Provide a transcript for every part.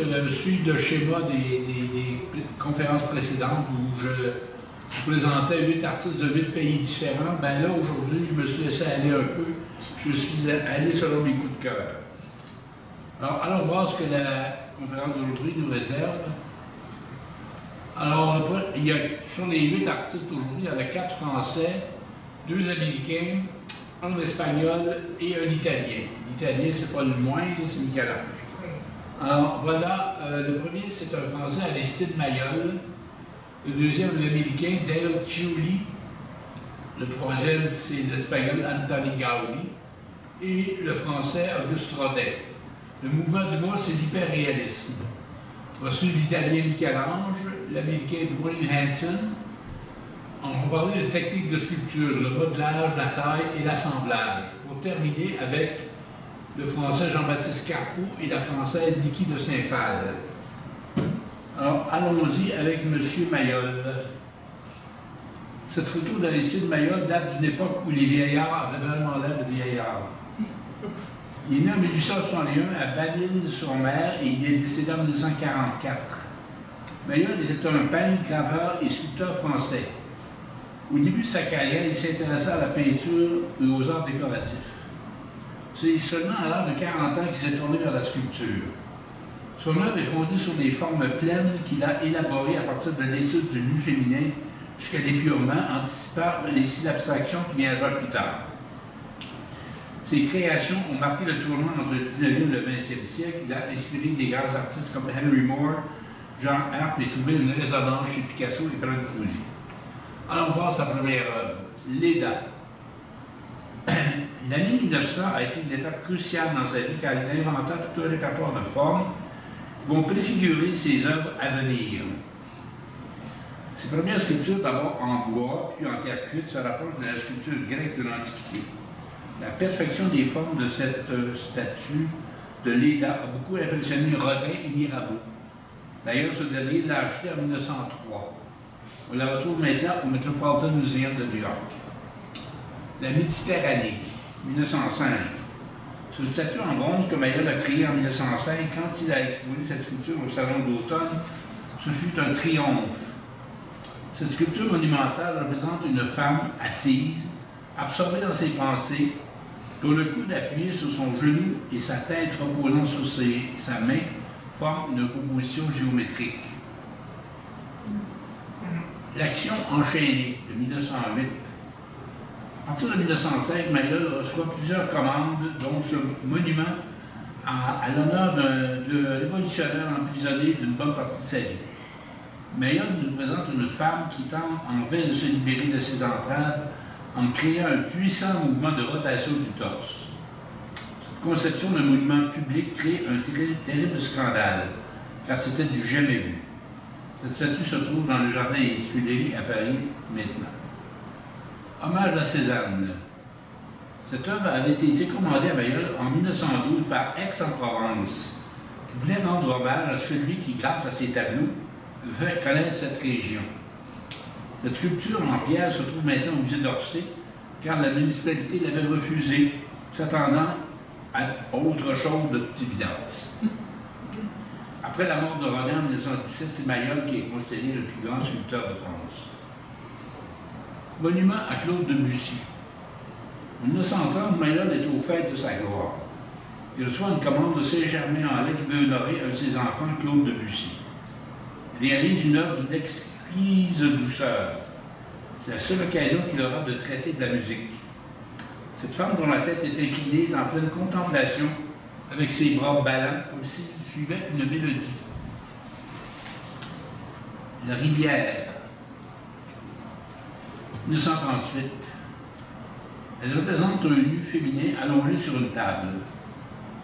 de suivre le schéma des conférences précédentes où je présentais 8 artistes de 8 pays différents, ben là, aujourd'hui, je me suis laissé aller un peu. Je suis allé selon mes coups de cœur. Alors, allons voir ce que la conférence d'aujourd'hui nous réserve. Alors, sur les 8 artistes aujourd'hui, il y en a 4 Français, 2 Américains, un Espagnol et un Italien. L'Italien, c'est pas le moindre, c'est Michel-Ange. Alors, voilà, le premier, c'est un Français, Aristide Maillol. Le deuxième, l'Américain, Dale Chiuli. Le troisième, c'est l'Espagnol, Antoni Gaudi. Et le Français, Auguste Rodin. Le mouvement du mois, c'est l'hyperréalisme. On va suivre l'Italien Michel-Ange, l'Américain Dwayne Hanson. On va parler de techniques de sculpture, le modelage, la taille et l'assemblage. Pour terminer avec le Français Jean-Baptiste Carpeau et la Française Niki de Saint-Phal. Alors, allons-y avec M. Maillol. Cette photo d'Aristide Maillol date d'une époque où les vieillards avaient vraiment l'air de vieillards. Il est né en 1861 à Bannil-sur-Mer et il est décédé en 1944. Maillol était un peintre, graveur et sculpteur français. Au début de sa carrière, il s'intéressa à la peinture et aux arts décoratifs. C'est seulement à l'âge de 40 ans qu'il s'est tourné vers la sculpture. Son œuvre est fondée sur des formes pleines qu'il a élaborées à partir de l'étude du nu féminin jusqu'à l'épurement, anticipant les styles d'abstraction qui viendra plus tard. Ses créations ont marqué le tournant entre le 19e et le 20e siècle. Il a inspiré des grands artistes comme Henry Moore, Jean Arp et trouvé une résonance chez Picasso et Brancusi. Allons voir sa première œuvre, Leda. L'année 1900 a été une étape cruciale dans sa vie car il inventa tout un répertoire de formes qui vont préfigurer ses œuvres à venir. Ses premières sculptures, d'abord en bois, puis en terre cuite, se rapprochent de la sculpture grecque de l'Antiquité. La perfection des formes de cette statue de Leda a beaucoup impressionné Rodin et Mirabeau. D'ailleurs, ce dernier l'a acheté en 1903. On la retrouve maintenant au Metropolitan Museum de New York. La Méditerranée, 1905. Ce statue en bronze que Maillol a créé en 1905, quand il a exposé cette sculpture au Salon d'automne, ce fut un triomphe. Cette sculpture monumentale représente une femme assise, absorbée dans ses pensées, dont le coude appuyé sur son genou et sa tête reposant sur sa main forment une composition géométrique. L'action enchaînée de 1908. À partir de 1905, Maillol reçoit plusieurs commandes, dont ce monument à l'honneur de révolutionnaire emprisonné d'une bonne partie de sa vie. Maillol nous présente une femme qui tente en vain de se libérer de ses entraves en créant un puissant mouvement de rotation du torse. Cette conception d'un monument public crée un terrible scandale, car c'était du jamais vu. Cette statue se trouve dans le jardin des Tuileries à Paris maintenant. Hommage à Cézanne. Cette œuvre avait été commandée à Maillol en 1912 par Aix-en-Provence, qui voulait rendre hommage à celui qui, grâce à ses tableaux, veut connaître cette région. Cette sculpture en pierre se trouve maintenant au musée d'Orsay, car la municipalité l'avait refusée, s'attendant à autre chose de toute évidence. Après la mort de Rodin en 1917, c'est Maillol qui est considéré le plus grand sculpteur de France. Monument à Claude Debussy. En 1930, Maillol est au fait de sa gloire. Il reçoit une commande de Saint-Germain-en-Laye qui veut honorer un de ses enfants, Claude Debussy. Il réalise une œuvre d'une exquise douceur. C'est la seule occasion qu'il aura de traiter de la musique. Cette femme dont la tête est inclinée est en pleine contemplation, avec ses bras ballants, comme s'il suivait une mélodie. La rivière. 1938. Elle représente un nu féminin allongé sur une table.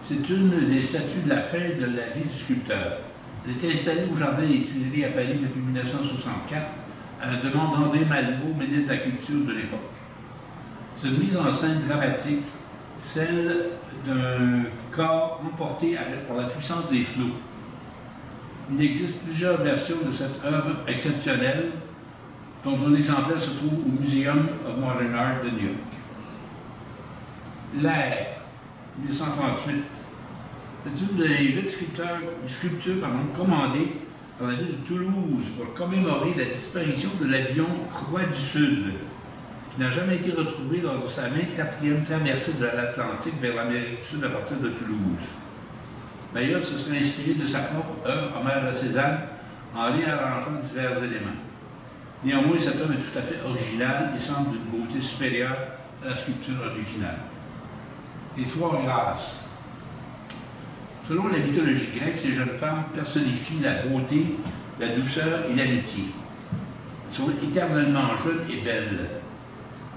C'est une des statues de la fin de la vie du sculpteur. Elle était installée au Jardin des Tuileries à Paris depuis 1964 à la demande d'André Malraux, ministre de la Culture de l'époque. C'est une mise en scène dramatique, celle d'un corps emporté par la puissance des flots. Il existe plusieurs versions de cette œuvre exceptionnelle, dont un exemplaire se trouve au Museum of Modern Art de New York. L'air, 1938. C'est une des 8 sculptures commandées par la ville de Toulouse pour commémorer la disparition de l'avion Croix du Sud, qui n'a jamais été retrouvé lors de sa 24e traversée de l'Atlantique vers l'Amérique du Sud à partir de Toulouse. Mayol se serait inspiré de sa propre œuvre, Homère à Cézanne, en réarrangeant divers éléments. Néanmoins, cette œuvre est tout à fait originale et semble d'une beauté supérieure à la sculpture originale. Les trois grâces. Selon la mythologie grecque, ces jeunes femmes personnifient la beauté, la douceur et l'amitié. Elles sont éternellement jeunes et belles.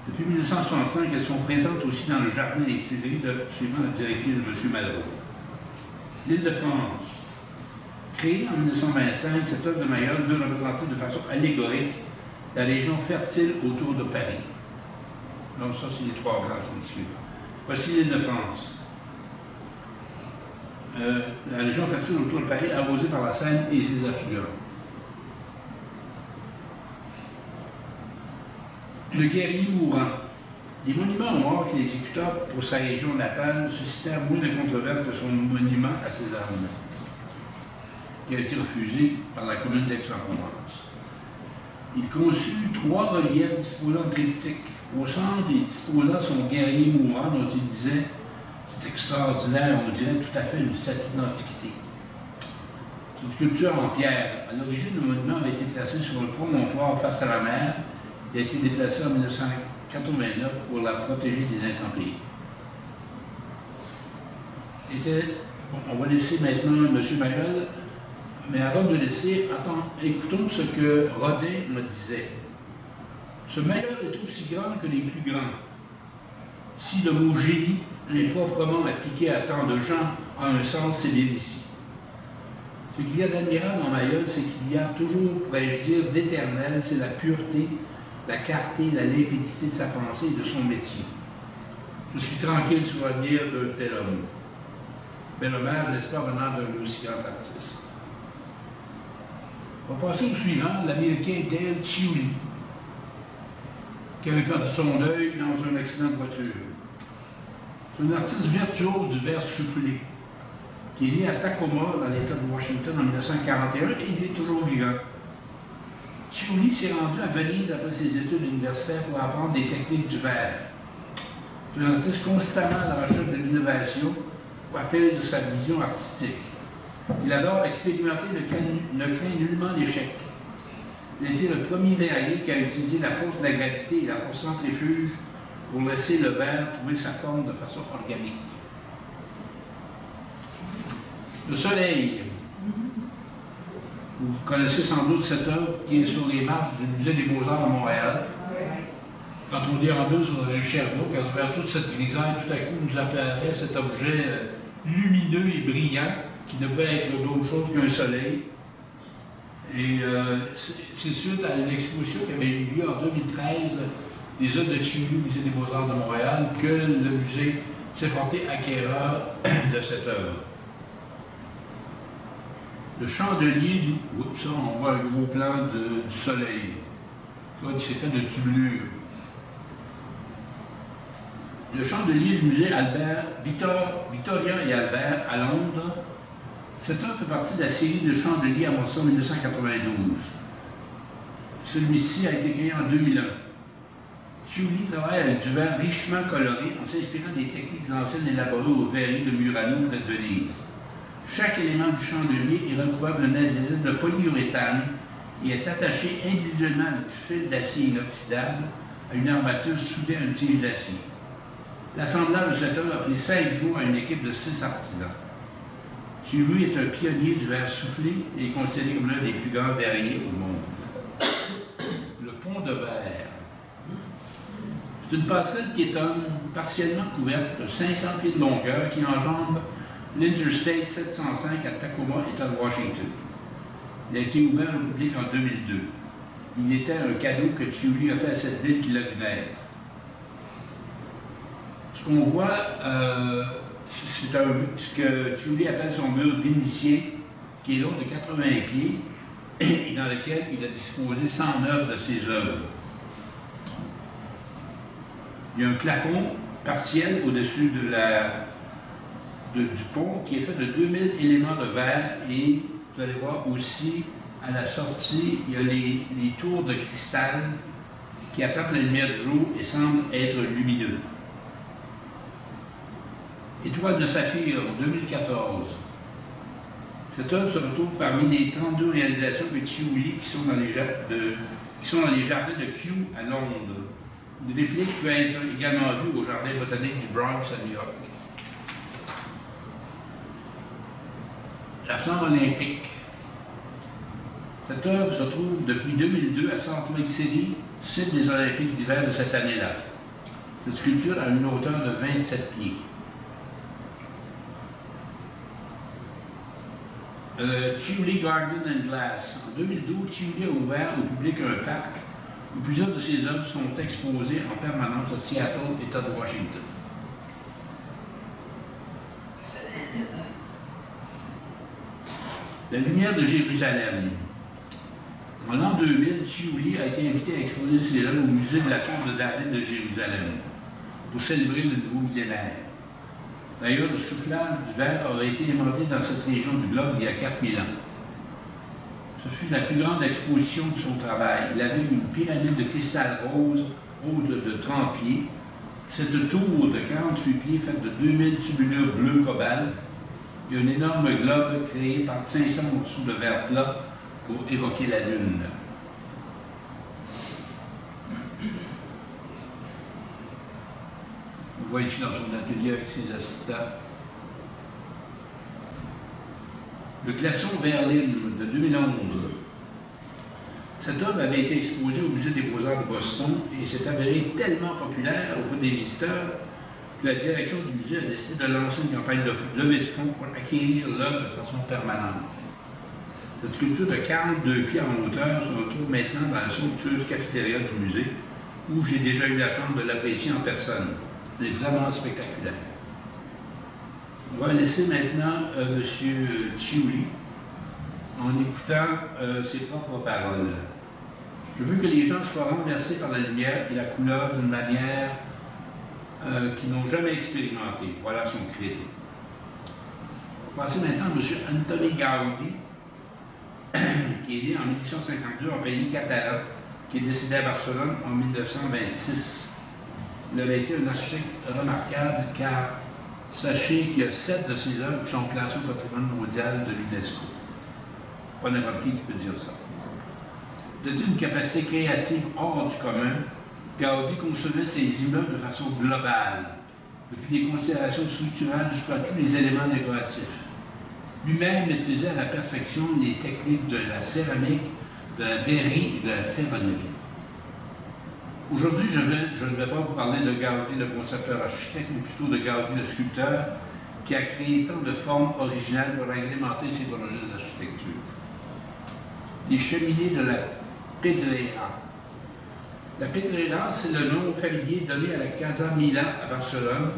Depuis 1965, elles sont présentes aussi dans le jardin des Tuileries, suivant la directive de M. Malraux. L'Île-de-France. Créée en 1925, cette œuvre de Mayol veut représenter de façon allégorique la région fertile autour de Paris. Donc ça, c'est les trois grâces qui suivent. Voici l'Île-de-France. La région fertile autour de Paris, arrosée par la Seine et ses affluents. Le guerrier mourant. Les monuments aux morts qu'il exécuta pour sa région natale suscitèrent moins de controverses que son monument à ses armes, qui a été refusé par la commune d'Aix-en-Provence. Il conçut 3 reliefs disposant de triptyques. Au centre, il disposa son guerrier mourant dont il disait « C'est extraordinaire, on dirait tout à fait une statue d'antiquité ». C'est une sculpture en pierre. À l'origine, le monument avait été placé sur un promontoire face à la mer. Il a été déplacé en 1989 pour la protéger des intempéries. On va laisser maintenant M. Mayol, mais avant de le laisser, écoutons ce que Rodin me disait. Ce Mayol est aussi grand que les plus grands. Si le mot génie est proprement appliqué à tant de gens a un sens, c'est bien ici. Ce qu'il y a d'admirable en Mayol, c'est qu'il y a toujours, pourrais-je dire, d'éternel, c'est la pureté, la clarté, la limpidité de sa pensée et de son métier. Je suis tranquille sur l'avenir d'un tel homme. Mais le maire, n'est-ce pas, venant d'un aussi grand artiste. On va passer au suivant, l'Américain Dale Chiuli, qui avait perdu son œil dans un accident de voiture. C'est un artiste virtuose du verre soufflé, qui est né à Tacoma, dans l'État de Washington, en 1941, et il est toujours vivant. Chiuli s'est rendu à Venise après ses études universitaires pour apprendre des techniques du verre. C'est un artiste constamment à la recherche de l'innovation pour atteindre sa vision artistique. Il adore expérimenter, ne craint nullement l'échec. Il a été le premier verrier qui a utilisé la force de la gravité et la force centrifuge pour laisser le verre trouver sa forme de façon organique. Le soleil. Vous connaissez sans doute cette œuvre qui est sur les marches du Musée des Beaux-Arts à Montréal. Quand on déambule sur le Sherbrooke, à travers toute cette grisaille, tout à coup nous apparaît cet objet lumineux et brillant qui ne peut être d'autre chose qu'un soleil. Et c'est suite à une exposition qui avait eu lieu en 2013 des œuvres de Chiuli au Musée des Beaux-Arts de Montréal que le musée s'est porté acquéreur de cette œuvre. Le chandelier, oups, ça, on voit un gros plan du soleil, qui s'est fait de tubulure. Le chandelier du musée Victoria et Albert à Londres, cette œuvre fait partie de la série de chandeliers amorcés en 1992. Celui-ci a été créé en 2001. Chiuli travaille avec du verre richement coloré en s'inspirant des techniques anciennes élaborées au verrier de Murano près de Venise. Chaque élément du chandelier est recouvert d'un adhésif de polyuréthane et est attaché individuellement avec du fil d'acier inoxydable à une armature soudée à une tige d'acier. L'assemblage de cette œuvre a pris 5 jours à une équipe de 6 artisans. Chiuli est un pionnier du verre soufflé et est considéré comme l'un des plus grands verriers au monde. Le pont de verre. C'est une passerelle piétonne partiellement couverte de 500 pieds de longueur qui enjambe l'Interstate 705 à Tacoma, État de Washington. Il a été ouvert au public en 2002. Il était un cadeau que Chiuli a fait à cette ville qui l'a vu naître. Ce qu'on voit, c'est ce que Chiuli appelle son mur vénitien, qui est long de 80 pieds et dans lequel il a disposé 109 de ses œuvres. Il y a un plafond partiel au-dessus de du pont qui est fait de 2000 éléments de verre et vous allez voir aussi à la sortie, il y a les tours de cristal qui attrapent la lumière du jour et semblent être lumineux. Étoile de saphir en 2014. Cette œuvre se retrouve parmi les 32 réalisations de Chiuli qui sont dans les jardins de Kew à Londres. Une réplique peut être également vue au jardin botanique du Bronx à New York. La flamme olympique. Cette œuvre se trouve depuis 2002 à Salt Lake City, site des Olympiques d'hiver de cette année-là. Cette sculpture a une hauteur de 27 pieds. Chiuli Garden and Glass. En 2012, Chiuli a ouvert au public un parc où plusieurs de ses œuvres sont exposées en permanence à Seattle, État de Washington. La lumière de Jérusalem. En l'an 2000, Chiuli a été invité à exposer ses œuvres au musée de la Tour de David de Jérusalem pour célébrer le nouveau millénaire. D'ailleurs, le soufflage du verre aurait été inventé dans cette région du globe il y a 4000 ans. Ce fut la plus grande exposition de son travail. Il avait une pyramide de cristal rose haute de 30 pieds. Cette tour de 48 pieds faite de 2000 tubulures bleu cobalt et un énorme globe créé par 500 morceaux de verre plat pour évoquer la Lune. On voit ici dans son atelier avec ses assistants. Le glaçon Verlin de 2011. Cette œuvre avait été exposée au Musée des Beaux-Arts de Boston et s'est avérée tellement populaire auprès des visiteurs que la direction du musée a décidé de lancer une campagne de levée de fonds pour acquérir l'œuvre de façon permanente. Cette sculpture de 42 pieds en hauteur se retrouve maintenant dans la somptueuse cafétéria du musée où j'ai déjà eu la chance de l'apprécier en personne. C'est vraiment spectaculaire. On va laisser maintenant M. Chiuli en écoutant ses propres paroles. Je veux que les gens soient renversés par la lumière et la couleur d'une manière qu'ils n'ont jamais expérimentée. Voilà son credo. On va passer maintenant à M. Antoni Gaudi, qui est né en 1852 en pays catalan, qui est décédé à Barcelone en 1926. Il avait été un architecte remarquable car sachez qu'il y a 7 de ses œuvres qui sont classées au patrimoine mondial de l'UNESCO. Pas n'importe qui peut dire ça. Doté d'une capacité créative hors du commun, Gaudi concevait ses immeubles de façon globale, depuis les considérations structurelles jusqu'à tous les éléments décoratifs. Lui-même maîtrisait à la perfection les techniques de la céramique, de la verrerie et de la ferronnerie. Aujourd'hui, je ne vais pas vous parler de Gaudi, le concepteur architecte, mais plutôt de Gaudi, le sculpteur, qui a créé tant de formes originales pour agrémenter ses projets d'architecture. Les cheminées de la Pedrera. La Pedrera, c'est le nom familier donné à la Casa Milà à Barcelone,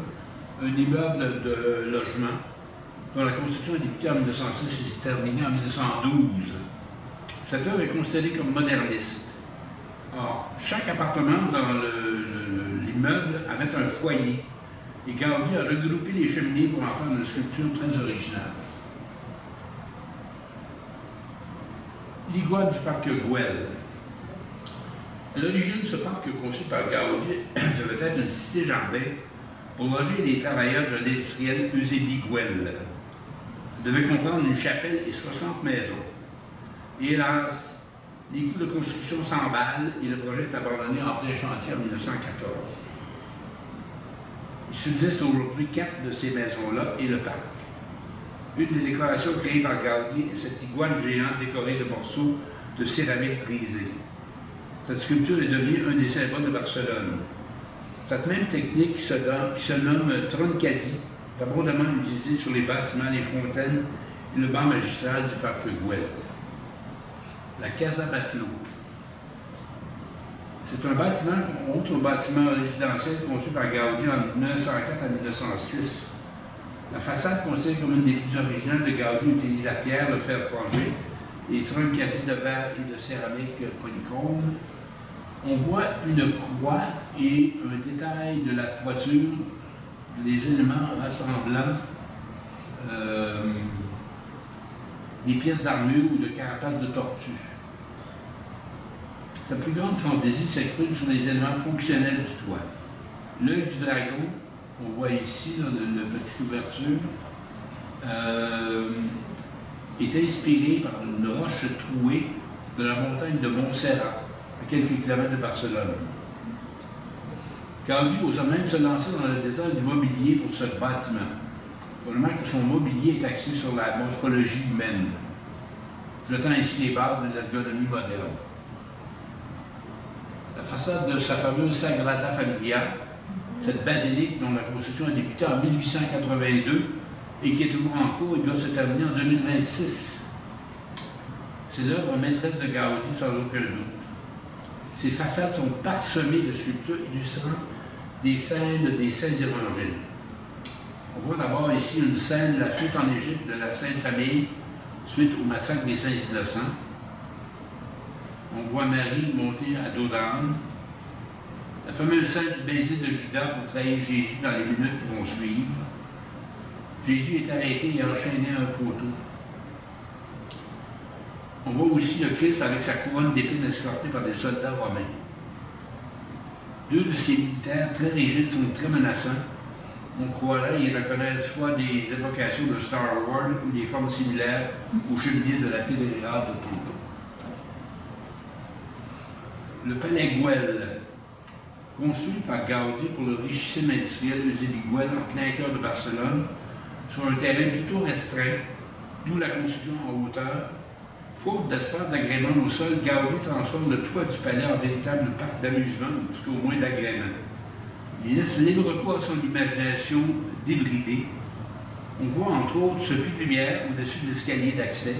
un immeuble de logement dont la construction est débutée en 1906 et s'est terminée en 1912. Cette œuvre est considérée comme moderniste. Or, chaque appartement dans l'immeuble avait un foyer et Gaudi a regroupé les cheminées pour en faire une sculpture très originale. L'iguane du parc Güell. À l'origine, ce parc conçu par Gaudi devait être une cité-jardin pour loger les travailleurs de l'industriel Eusébie Güell. Il devait comprendre une chapelle et 60 maisons. Et hélas, les coûts de construction s'emballent et le projet est abandonné en plein chantier en 1914. Il subsiste aujourd'hui 4 de ces maisons-là et le parc. Une des décorations créées par Gaudi est cette iguane géante décorée de morceaux de céramique brisée. Cette sculpture est devenue un des symboles de Barcelone. Cette même technique qui se nomme Troncadi est abondamment utilisée sur les bâtiments, les fontaines et le banc magistral du parc Güell. La Casa Batlló. C'est un bâtiment, autre bâtiment résidentiel conçu par Gaudi en 1904 à 1906. La façade, considérée comme une des plus originales de Gaudi, utilise la pierre, le fer forgé, les troncadis de verre et de céramique polychrome. On voit une croix et un détail de la toiture, des éléments rassemblant des pièces d'armure ou de carapaces de tortue. Sa plus grande fantaisie s'exprime sur les éléments fonctionnels du toit. L'œil du dragon, qu'on voit ici, dans une petite ouverture, est inspiré par une roche trouée de la montagne de Montserrat, à quelques kilomètres de Barcelone. Gaudí osa même se lancer dans le design du mobilier pour ce bâtiment, probablement que son mobilier est axé sur la morphologie humaine, jetant ainsi les bases de l'ergonomie moderne. La façade de sa fameuse Sagrada Familia, cette basilique dont la construction a débuté en 1882 et qui est toujours en cours et doit se terminer en 2026. C'est l'œuvre maîtresse de Gaudí sans aucun doute. Ces façades sont parsemées de sculptures illustrant des scènes des Saints Évangiles. On voit d'abord ici une scène de la fuite en Égypte de la Sainte Famille suite au massacre des Saints Innocents. On voit Marie monter à dos d'âne. La fameuse scène du baiser de Judas pour trahir Jésus dans les minutes qui vont suivre. Jésus est arrêté et enchaîné à un poteau. On voit aussi le Christ avec sa couronne d'épines escorté par des soldats romains. Deux de ces militaires très rigides sont très menaçants. On croirait y reconnaître soit des évocations de Star Wars ou des formes similaires aux cheminées de la cathédrale de Tondo. Le palais Güell, construit par Gaudí pour le richissime industriel Eusébie Güell en plein cœur de Barcelone, sur un terrain plutôt restreint, d'où la construction en hauteur. Faute d'espace d'agrément au sol, Gaudí transforme le toit du palais en véritable parc d'amusement, ou tout au moins d'agrément. Il laisse libre cours à son imagination débridée. On voit entre autres ce puits de lumière au-dessus de l'escalier d'accès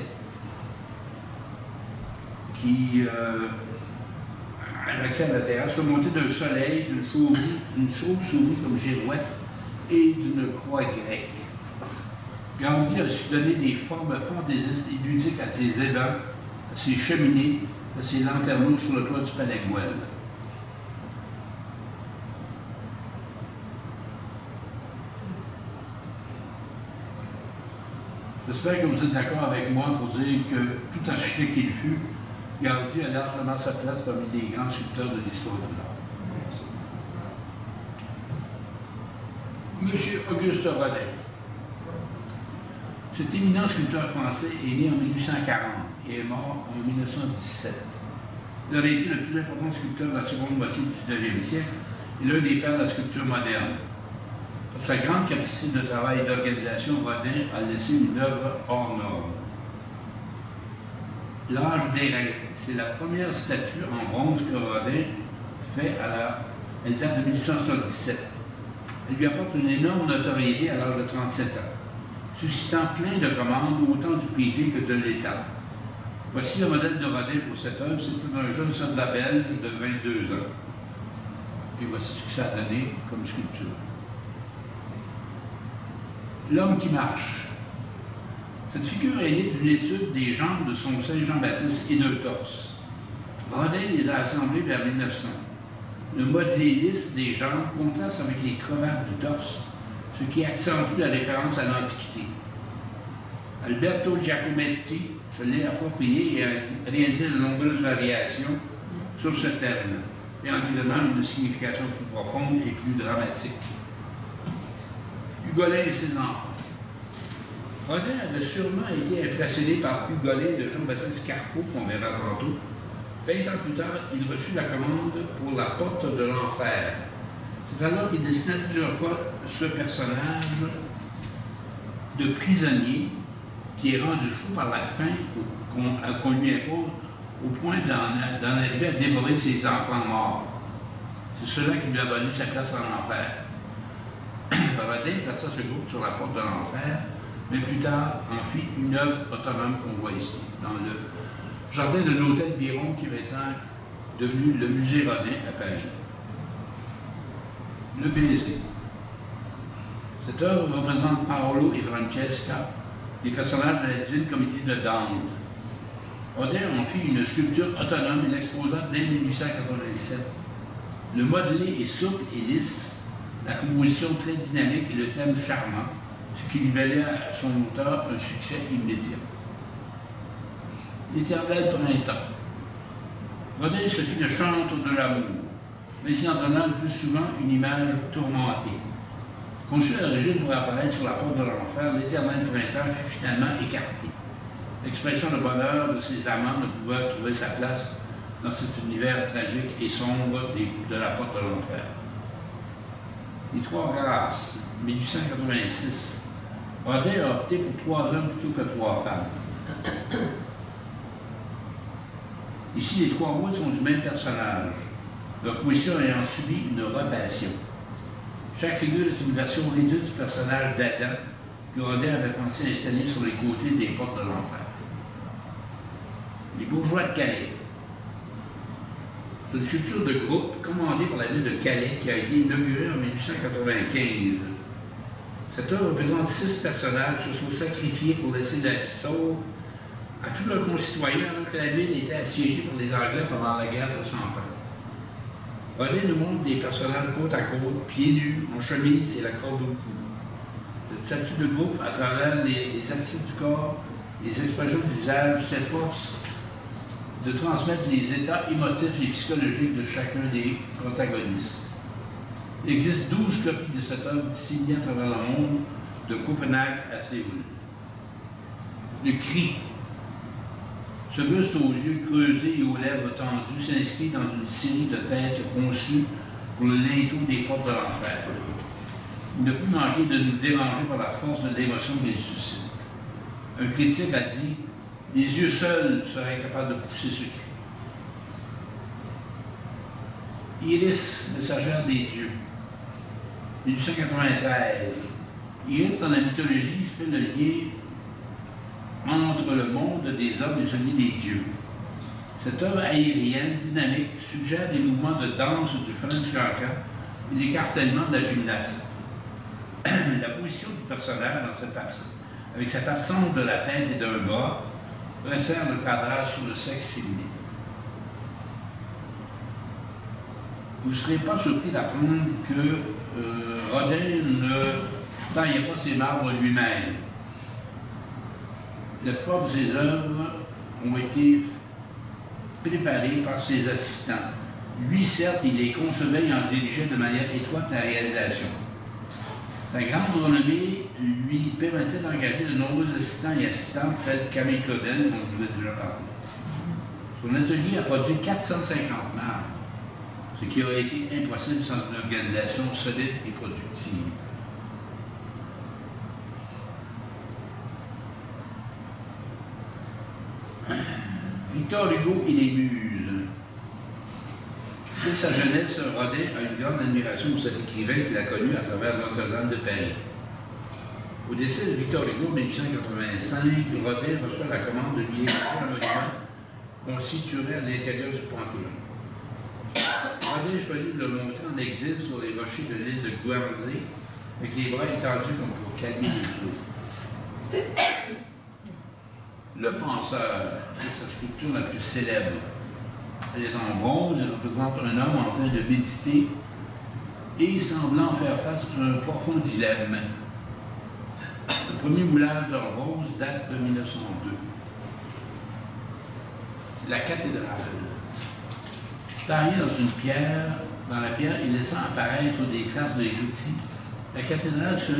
qui a l'accès à la terrasse, surmonté d'un soleil, d'une chauve-souris comme girouette et d'une croix grecque. Gaudí a su donner des formes fantaisistes et ludiques à ses aivants, à ses cheminées, à ses lanterneaux sur le toit du palais Güell. J'espère que vous êtes d'accord avec moi pour dire que, tout architecte qu'il fut, Gaudí a largement sa place parmi les grands sculpteurs de l'histoire de l'art. Monsieur Auguste Rodin. Cet éminent sculpteur français est né en 1840 et est mort en 1917. Il aurait été le plus important sculpteur de la seconde moitié du 19e siècle et l'un des pères de la sculpture moderne. Par sa grande capacité de travail et d'organisation, Rodin a laissé une œuvre hors norme. L'âge des reins, c'est la première statue en bronze que Rodin fait elle date de 1877. Elle lui apporte une énorme notoriété à l'âge de 37 ans, suscitant plein de commandes, autant du privé que de l'État. Voici le modèle de Rodin pour cette œuvre. C'est un jeune soldat belge de 22 ans. Et voici ce que ça a donné comme sculpture. L'homme qui marche. Cette figure est née d'une étude des jambes de son Saint Jean-Baptiste et d'un torse. Rodin les a assemblées vers 1900. Le modelé lisse des jambes contraste avec les crevasses du torse, ce qui accentue la référence à l'Antiquité. Alberto Giacometti se l'est approprié et a réalisé de nombreuses variations sur ce terme, et en lui donnant une signification plus profonde et plus dramatique. Hugolin et ses enfants. Rodin avait sûrement été impressionné par Hugolin de Jean-Baptiste Carpeaux, qu'on verra tantôt. 20 ans plus tard, il reçut la commande pour La Porte de l'Enfer. C'est alors qu'il dessina plusieurs fois ce personnage de prisonnier qui est rendu fou par la faim qu'on lui impose au point d'en arriver à dévorer ses enfants morts. C'est cela qui lui a valu sa place en enfer. Rodin plaça ce groupe sur la porte de l'enfer, mais plus tard en fit une œuvre autonome qu'on voit ici, dans le jardin de l'hôtel Biron, qui est maintenant devenu le musée Rodin à Paris. Le baiser. Cette œuvre représente Paolo et Francesca, des personnages de la divine comédie de Dante. Rodin en fit une sculpture autonome et l'exposa dès 1887. Le modelé est souple et lisse, la composition très dynamique et le thème charmant, ce qui lui valait à son auteur un succès immédiat. l'éternel printemps. Rodin se fit le chantre de l'amour, mais il en donna le plus souvent une image tourmentée. Conçu à l'origine pour apparaître sur la porte de l'enfer, l'éternel printemps fut finalement écarté. L'expression de bonheur de ses amants ne pouvait trouver sa place dans cet univers tragique et sombre de la porte de l'enfer. Les Trois Grâces, 1886. Rodin a opté pour 3 hommes plutôt que 3 femmes. Ici, les 3 rôles sont du même personnage, leur position ayant subi une rotation. Chaque figure est une version réduite du personnage d'Adam que Rodin avait pensé installer sur les côtés des portes de l'enfer. Les bourgeois de Calais. C'est une sculpture de groupe commandée par la ville de Calais qui a été inaugurée en 1895. Cette œuvre représente 6 personnages qui se sont sacrifiés pour laisser la vie sauve à tous leurs concitoyens alors que la ville était assiégée par les Anglais pendant la guerre de 100 ans. Rodin nous montre des personnages côte à côte, pieds nus, en chemise et la corde au cou. Cette statue de groupe, à travers les attitudes du corps, les expressions du visage, s'efforce de transmettre les états émotifs et psychologiques de chacun des protagonistes. Il existe 12 copies de cette œuvre disséminée à travers le monde, de Copenhague à Séoul. Le cri. Ce buste aux yeux creusés et aux lèvres tendues s'inscrit dans une série de têtes conçues pour le linteau des portes de l'enfer. Il ne peut manquer de nous déranger par la force de l'émotion qu'il suscite. Un critique a dit « Les yeux seuls seraient capables de pousser ce cri ». Iris, messagère des dieux, 1893. Iris, dans la mythologie, fait le lien entre le monde des hommes et celui des dieux. Cette œuvre aérienne, dynamique, suggère des mouvements de danse du French cancan et l'écartèlement de la gymnaste. La position du personnage avec cette absence de la tête et d'un bras, resserre le cadrage sur le sexe féminin. Vous ne serez pas surpris d'apprendre que Rodin ne taillait pas ses marbres lui-même. La plupart de ses œuvres ont été préparées par ses assistants. Lui, certes, il les concevait et en dirigeait de manière étroite la réalisation. Sa grande renommée lui permettait d'engager de nombreux assistants et assistantes, tels Camille Claudel, dont je vous ai déjà parlé. Son atelier a produit 450 marbres, ce qui aurait été impossible sans une organisation solide et productive. Victor Hugo et les Muses. Dès sa jeunesse, Rodin a une grande admiration pour cet écrivain qu'il a connu à travers Notre-Dame de Paris. Au décès de Victor Hugo en 1885, Rodin reçoit la commande de lui écrire un monument constitué à l'intérieur du Panthéon. Rodin choisit de le monter en exil sur les rochers de l'île de Guernsey, avec les bras étendus comme pour calmer les flots. Le penseur, c'est sa sculpture la plus célèbre. Elle est en bronze et représente un homme en train de méditer et semblant faire face à un profond dilemme. Le premier moulage de bronze date de 1902. La cathédrale. Taillée dans la pierre et laissant apparaître des traces de outils, la cathédrale se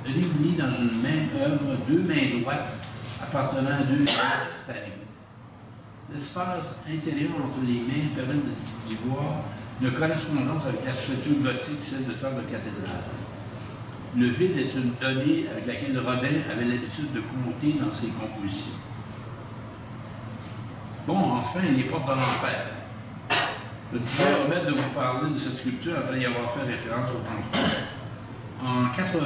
réunit dans une même œuvre, 2 mains droites appartenant à 2 figures distinctes. L'espace intérieur entre les mains permet d'y voir une correspondance avec l'architecture gothique, celle de temps de cathédrale. Le vide est une donnée avec laquelle Rodin avait l'habitude de compter dans ses compositions. Bon, enfin, les portes de l'enfer. Je ne pouvais omettre de vous parler de cette sculpture après y avoir fait référence au pamphlet. En 80,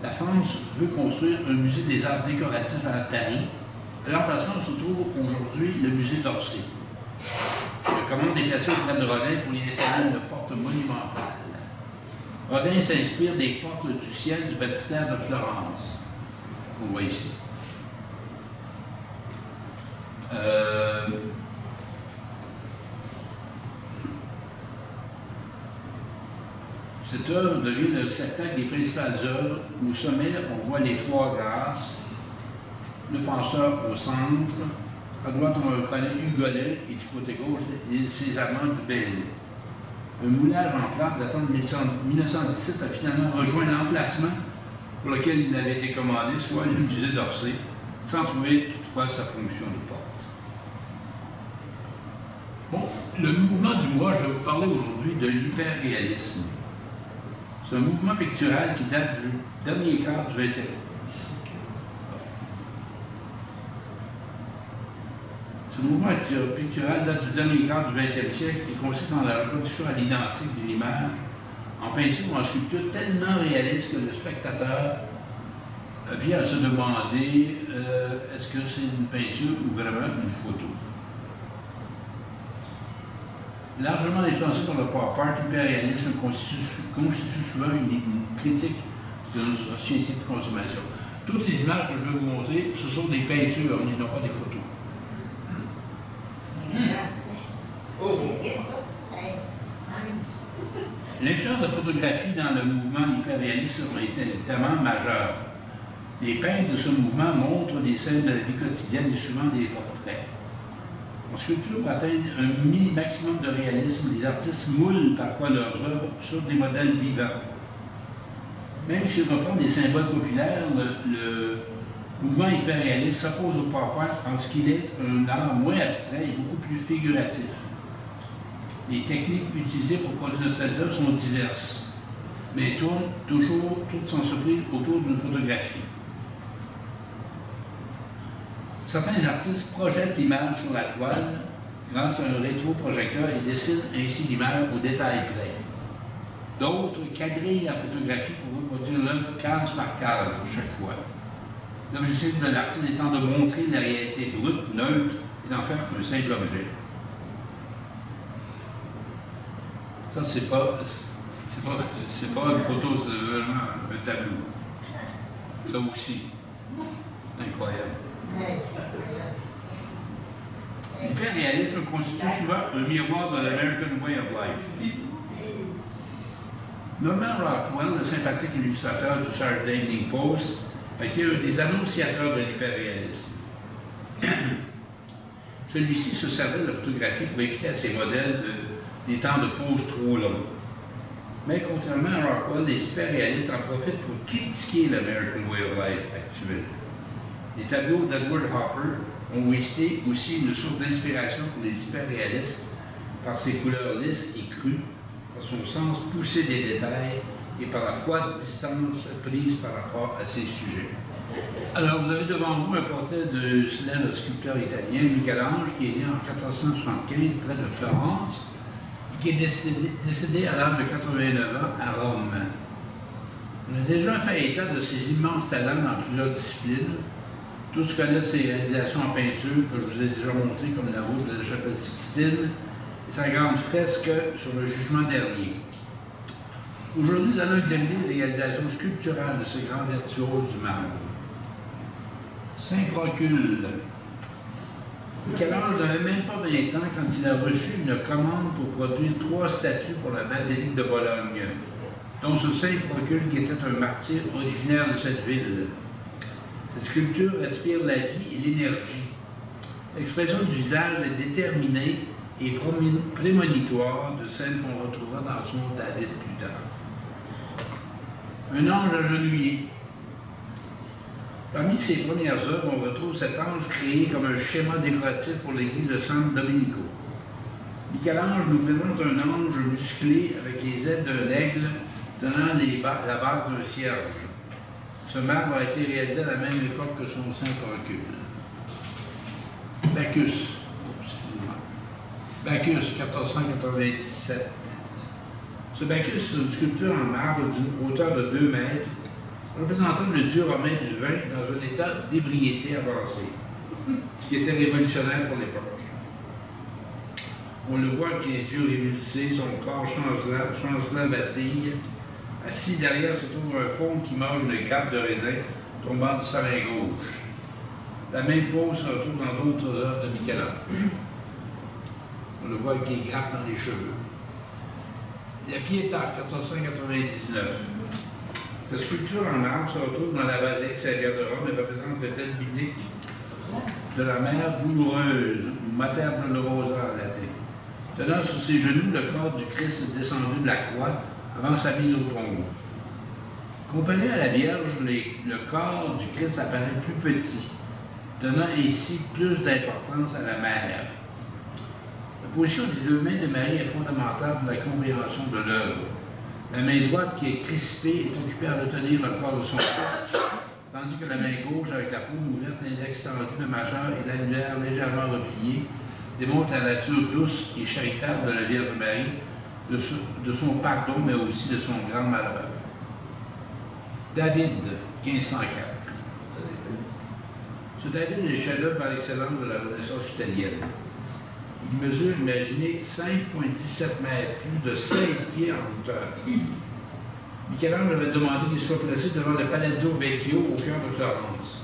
la France veut construire un musée des arts décoratifs à Paris. À l'emplacement se trouve aujourd'hui le musée d'Orsay. La commande est placée auprès de Rodin pour y installer une porte monumentale. Rodin s'inspire des portes du ciel du baptistère de Florence, qu'on voit ici. Cette œuvre devient le spectacle des principales œuvres. Au sommet, on voit les 3 grâces, le penseur au centre, À droite, on reconnaît Hugolin et du côté gauche, ses Allemands du Bel. Un moulage en plâtre datant de 1917 a finalement rejoint l'emplacement pour lequel il avait été commandé, soit le musée d'Orsay, sans trouver toutefois sa fonction de porte. Bon, le mouvement du mois, je vais vous parler aujourd'hui de l'hyperréalisme. C'est un mouvement pictural qui date du dernier quart du 20e siècle. Ce mouvement pictural date du dernier quart du 20e siècle et consiste en la reproduction à l'identique d'une image en peinture ou en sculpture tellement réaliste que le spectateur vient à se demander est-ce que c'est une peinture ou vraiment une photo. Largement influencé par le pop art, l'hyperréalisme constitue souvent une critique de notre société de consommation. Toutes les images que je vais vous montrer, ce sont des peintures, ils n'ont pas des photos. L'influence de la photographie dans le mouvement hyperréaliste est évidemment majeure. Les peintres de ce mouvement montrent des scènes de la vie quotidienne et souvent des portraits. En sculpture, pour atteindre un maximum de réalisme, les artistes moulent parfois leurs œuvres sur des modèles vivants. Même s'ils reprennent des symboles populaires, le mouvement hyperréaliste s'oppose au pop art en ce qu'il est un art moins abstrait et beaucoup plus figuratif. Les techniques utilisées pour produire de telles œuvres sont diverses, mais tournent toujours, toutes sans surprise, autour d'une photographie. Certains artistes projettent l'image sur la toile grâce à un rétroprojecteur et dessinent ainsi l'image au détail près. D'autres quadrillent la photographie pour reproduire l'œuvre case par case chaque fois. L'objectif de l'artiste étant de montrer la réalité brute, neutre, et d'en faire un simple objet. Ça, c'est pas une photo, c'est vraiment un tableau. Ça aussi. Incroyable. L'hyperréalisme constitue souvent un miroir de l'American Way of Life. Norman Rockwell, le sympathique illustrateur du Saturday Evening Post, a été un des annonciateurs de l'hyperréalisme. Celui-ci se servait de la photographie pour éviter à ses modèles des temps de pause trop longs. Mais contrairement à Rockwell, les hyperréalistes en profitent pour critiquer l'American Way of Life actuel. Les tableaux d'Edward Hopper ont été aussi une source d'inspiration pour les hyperréalistes par ses couleurs lisses et crues, par son sens poussé des détails et par la froide distance prise par rapport à ses sujets. Alors, vous avez devant vous un portrait de célèbre sculpteur italien, Michel-Ange, qui est né en 1475 près de Florence, et qui est décédé à l'âge de 89 ans à Rome. On a déjà fait état de ses immenses talents dans plusieurs disciplines. Tous connaissent ses réalisations en peinture, que je vous ai déjà montrées, comme la route de la Chapelle Sixtine, et sa grande fresque sur le Jugement dernier. Aujourd'hui, nous allons examiner les réalisations sculpturales de ce grand virtuose du marbre. Saint-Procule. Michel-Ange n'avait même pas 20 ans quand il a reçu une commande pour produire 3 statues pour la basilique de Bologne, dont ce Saint-Procule qui était un martyr originaire de cette ville. Cette sculpture respire la vie et l'énergie. L'expression du visage est déterminée et prémonitoire de celle qu'on retrouvera dans son David plus tard. Un ange agenouillé. Parmi ses premières œuvres, on retrouve cet ange créé comme un schéma décoratif pour l'église de San Domenico. Michel-Ange nous présente un ange musclé avec les ailes d'un aigle donnant la base d'un cierge. Ce marbre a été réalisé à la même époque que son Saint-Procule. Bacchus. Bacchus, 1497. Ce Bacchus, c'est une sculpture en marbre d'une hauteur de 2 mètres, représentant le dieu romain du vin dans un état d'ébriété avancée, ce qui était révolutionnaire pour l'époque. On le voit avec les yeux révulsés, son corps chancelant vacille. Assis derrière se trouve un faune qui mange une grappe de raisin tombant de sa main gauche. La même pose se retrouve dans d'autres œuvres de Michel-Ange. On le voit avec les grappes dans les cheveux. La Pietà, 1499. La sculpture en marbre se retrouve dans la basilique Saint-Pierre de Rome et représente l'autel biblique de la mère douloureuse, ou Mater Dolorosa en latin. Tenant sur ses genoux le corps du Christ descendu de la croix avant sa mise au tombeau. Comparé à la Vierge, le corps du Christ apparaît plus petit, donnant ainsi plus d'importance à la mère. La position des deux mains de Marie est fondamentale pour la compréhension de l'œuvre. La main droite, qui est crispée, est occupée à retenir le corps de son Christ, tandis que la main gauche, avec la paume ouverte, l'index tendu, le majeur et l'annulaire légèrement replié, démontre la nature douce et charitable de la Vierge Marie, de son pardon, mais aussi de son grand malheur. David, 1504. Ce David est le chef-d'œuvre par excellence de la Renaissance italienne. Il mesure, imaginez, 5,17 mètres, plus de 16 pieds en hauteur. Michel-Ange avait demandé qu'il soit placé devant le Palazzo Vecchio au cœur de Florence.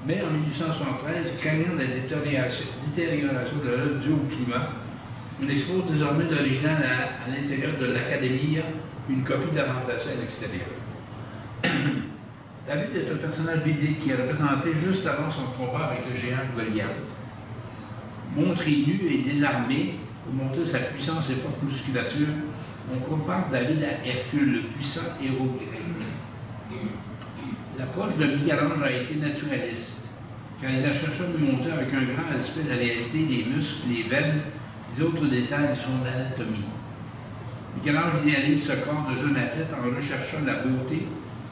Mais en 1873, craignant la détérioration de l'œuvre due au climat, on expose désormais l'original à l'intérieur de l'Accademia, une copie l'a remplacée à l'extérieur. David est un personnage biblique qui est représenté juste avant son combat avec le géant Goliath. Montré nu et désarmé, pour montrer sa puissance et forte musculature, on compare David à Hercule, le puissant héros grec. L'approche de Michel-Ange a été naturaliste, car il a cherché à nous montrer avec un grand respect la réalité des muscles, les veines, les autres détails de son anatomie. Michel-Ange idéalise ce corps de jeune athlète en recherchant la beauté,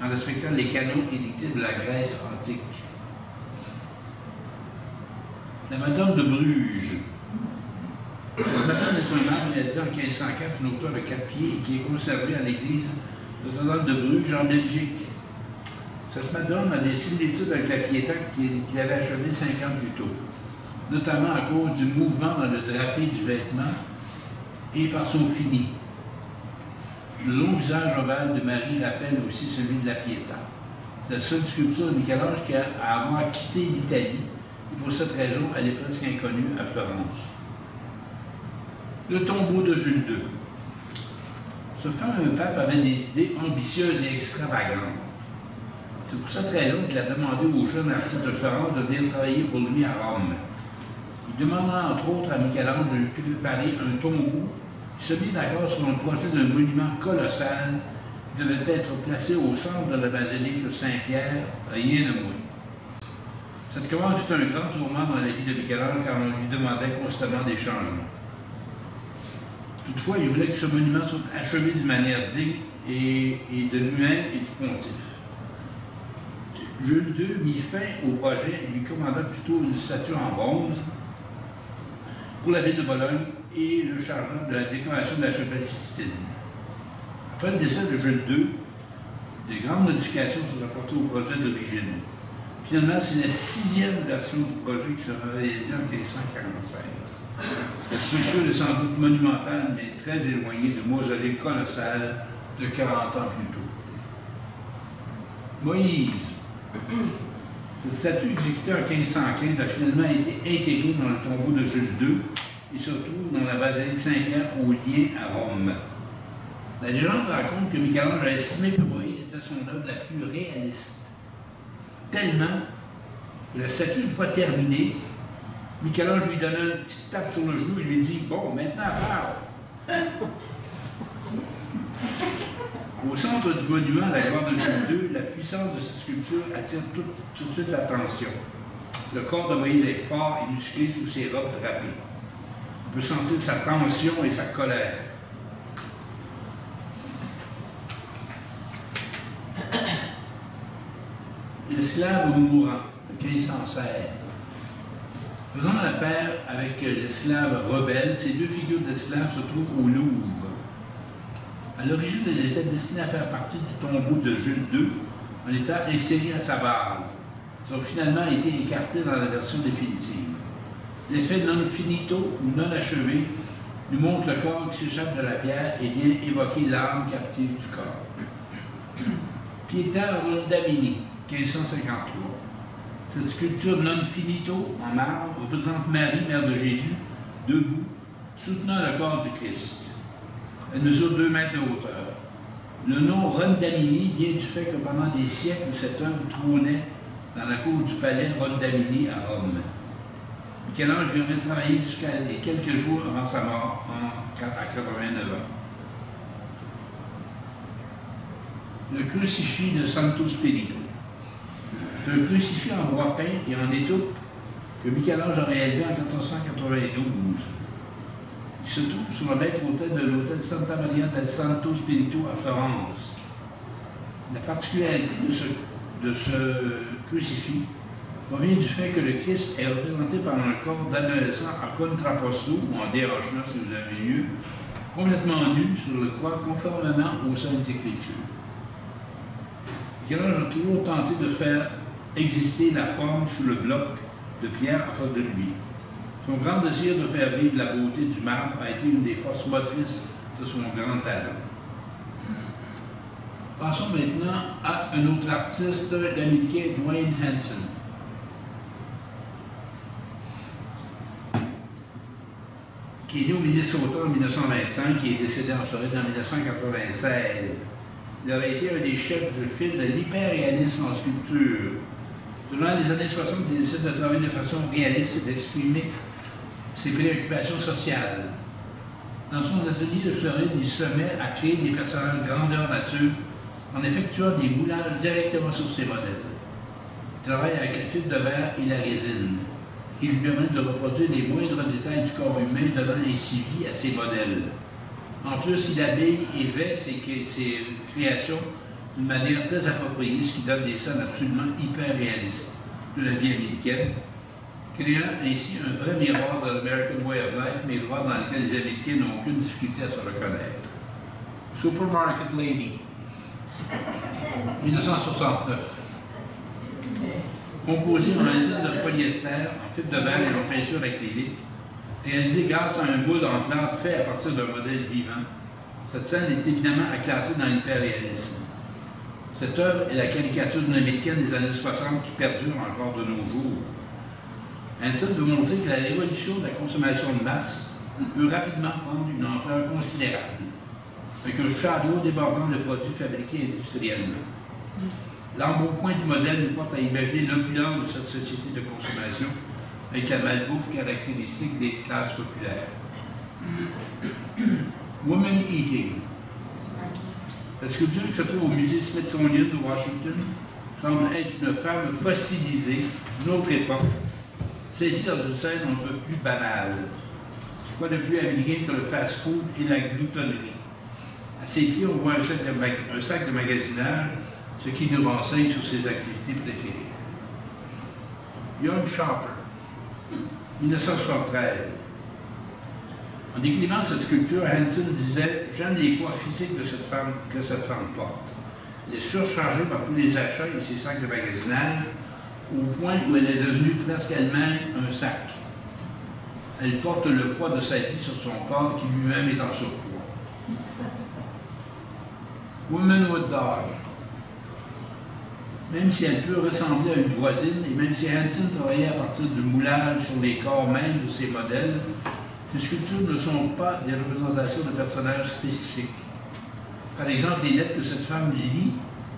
en respectant les canons édictés de la Grèce antique. La Madone de Bruges. La Madone est un marbre réalisé en 1504, une hauteur de 4 pieds, et qui est conservée à l'église Notre-Dame de Bruges, en Belgique. Cette Madone a des similitudes avec la Pietà qu'il avait achevée 5 ans plus tôt, notamment à cause du mouvement dans le drapé du vêtement et par son fini. Le long visage ovale de Marie rappelle aussi celui de la Pietà. C'est la seule sculpture de Michel-Ange qui a à avoir quitté l'Italie, et pour cette raison, elle est presque inconnue à Florence. Le tombeau de Jules II. Ce fameux pape avait des idées ambitieuses et extravagantes. C'est pour cette raison qu'il a demandé aux jeunes artistes de Florence de venir travailler pour lui à Rome. Il demandera entre autres à Michel-Ange de lui préparer un tombeau qui se mit d'accord sur un projet d'un monument colossal qui devait être placé au centre de la basilique de Saint-Pierre, rien de moins. Cette commande fut un grand tourment dans la vie de Michel-Ange car on lui demandait constamment des changements. Toutefois, il voulait que ce monument soit achevé d'une manière digne et de lui-même et du pontife. Jules II mit fin au projet et lui commanda plutôt une statue en bronze pour la ville de Bologne et le chargea de la décoration de la chapelle Sistine. Après le décès de Jules II, de grandes modifications sont apportées au projet d'origine. Finalement, c'est la 6e version du projet qui sera réalisée en 1545. La structure est sans doute monumentale, mais très éloignée du mausolée colossal de 40 ans plus tôt. Moïse. Cette statue exécutée en 1515 a finalement été intégrée dans le tombeau de Jules II et se trouve dans la basilique Saint-Pierre au lien à Rome. La légende raconte que Michel-Ange a estimé que Moïse était son œuvre la plus réaliste. Tellement que la statue, une fois terminée, Michel-Ange lui donna une petite tape sur le genou et lui dit « Bon, maintenant parle !» Au centre du monument, la gloire de Jules II, la puissance de cette sculpture attire tout de suite l'attention. Le corps de Moïse est fort et musclé sous ses robes drapées. On peut sentir sa tension et sa colère. L'esclave mourant, de 1516. Faisant la paire avec l'esclave rebelle, ces deux figures d'esclaves se trouvent au Louvre. À l'origine, elles étaient destinées à faire partie du tombeau de Jules II en étant insérées à sa barre. Elles ont finalement été écartées dans la version définitive. L'effet non finito ou non achevé nous montre le corps qui s'échappe de la pierre et vient évoquer l'âme captive du corps. Pietà Rondamini, 1553. Cette sculpture non finito en marbre représente Marie, mère de Jésus, debout, soutenant le corps du Christ. Elle mesure 2 mètres de hauteur. Le nom Rondamini vient du fait que pendant des siècles, cette œuvre trônait dans la cour du palais Rondamini à Rome. Michel-Ange viendrait travailler jusqu'à quelques jours avant sa mort à 89 ans. Le crucifix de Santo Spirito. C'est un crucifix en bois peint et en étoupe que Michel-Ange a réalisé en 1492. Il se trouve sur le maître-autel de l'hôtel Santa Maria del Santo Spirito à Florence. La particularité de ce crucifix provient du fait que le Christ est représenté par un corps d'adolescent en contrapposto ou en dérochement, si vous avez mieux, complètement nu sur le croix, conformément aux Saintes Écritures. Michel-Ange a toujours tenté de faire exister la forme sous le bloc de pierre en face de lui. Son grand désir de faire vivre la beauté du marbre a été une des forces motrices de son grand talent. Passons maintenant à un autre artiste, l'Américain Dwayne Hansen. Qui est né au Minnesota en 1925, qui est décédé en Floride en 1996. Il aurait été un des chefs du fil de l'hyperréalisme en sculpture. Durant les années 60, il décide de travailler de façon réaliste et d'exprimer ses préoccupations sociales. Dans son atelier de Floride, il se met à créer des personnages grandeur nature en effectuant des moulages directement sur ses modèles. Il travaille avec le fil de verre et la résine, qui lui permettent de reproduire les moindres détails du corps humain, donnant ainsi vie à ses modèles. En plus, il habille et vêt ses créations d'une manière très appropriée, ce qui donne des scènes absolument hyper réalistes de la vie américaine, créant ainsi un vrai miroir de l'American Way of Life, miroir dans lequel les Américains n'ont aucune difficulté à se reconnaître. Supermarket Lady, 1969. Composé en résine de polyester, en fibre de verre et en peinture acrylique, réalisé grâce à un moule en plâtre fait à partir d'un modèle vivant. Cette scène est évidemment à classer dans l'hyperréalisme. Cette œuvre est la caricature d'une Américaine des années 60 qui perdure encore de nos jours. Hansen veut montrer que la révolution de la consommation de masse peut rapidement prendre une ampleur considérable, avec un chariot débordant de produits fabriqués industriellement. L'embonpoint du modèle nous porte à imaginer l'opulence de cette société de consommation avec la malbouffe caractéristique des classes populaires. Woman Eating. La sculpture qui se trouve au musée Smithsonian de Washington semble être une femme fossilisée d'une autre époque, saisie dans une scène un peu plus banale. Quoi de plus américain que le fast-food et la gloutonnerie. À ses pieds, on voit un sac de magasinage, ce qui nous renseigne sur ses activités préférées. Young Shopper, 1973. En décrivant cette sculpture, Hansen disait « J'aime les poids physiques de cette femme que cette femme porte. Elle est surchargée par tous les achats et ses sacs de magasinage, au point où elle est devenue presque elle-même un sac. Elle porte le poids de sa vie sur son corps qui lui-même est en surpoids. » Womanhood Dog. Même si elle peut ressembler à une voisine, et même si Hansen travaillait à partir du moulage sur les corps mêmes de ses modèles, ces sculptures ne sont pas des représentations de personnages spécifiques. Par exemple, les lettres que cette femme lit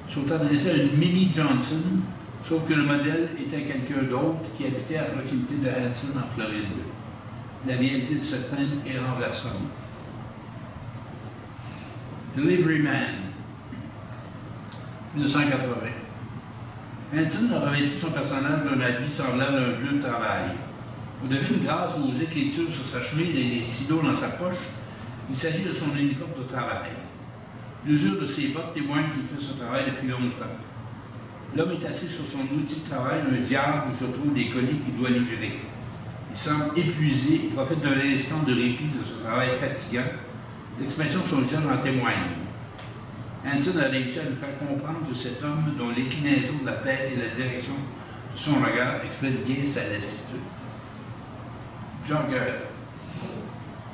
sont adressées à une Mimi Johnson, sauf que le modèle était quelqu'un d'autre qui habitait à proximité de Hansen en Floride. La réalité de cette scène est renversante. Delivery Man, 1980. Hansen a revêtu son personnage d'un habit semblable à un bleu de travail. On devine, grâce aux écritures sur sa chemise et les stylos dans sa poche, il s'agit de son uniforme de travail. L'usure de ses bottes témoigne qu'il fait ce travail depuis longtemps. L'homme est assis sur son outil de travail, un diable où se trouvent des colis qu'il doit livrer. Il semble épuisé et profite d'un instant de répit de ce travail fatigant. L'expression de son visage en témoigne. Hansen a réussi à nous faire comprendre que cet homme, dont l'inclinaison de la tête et la direction de son regard expriment bien sa lassitude. Jogger,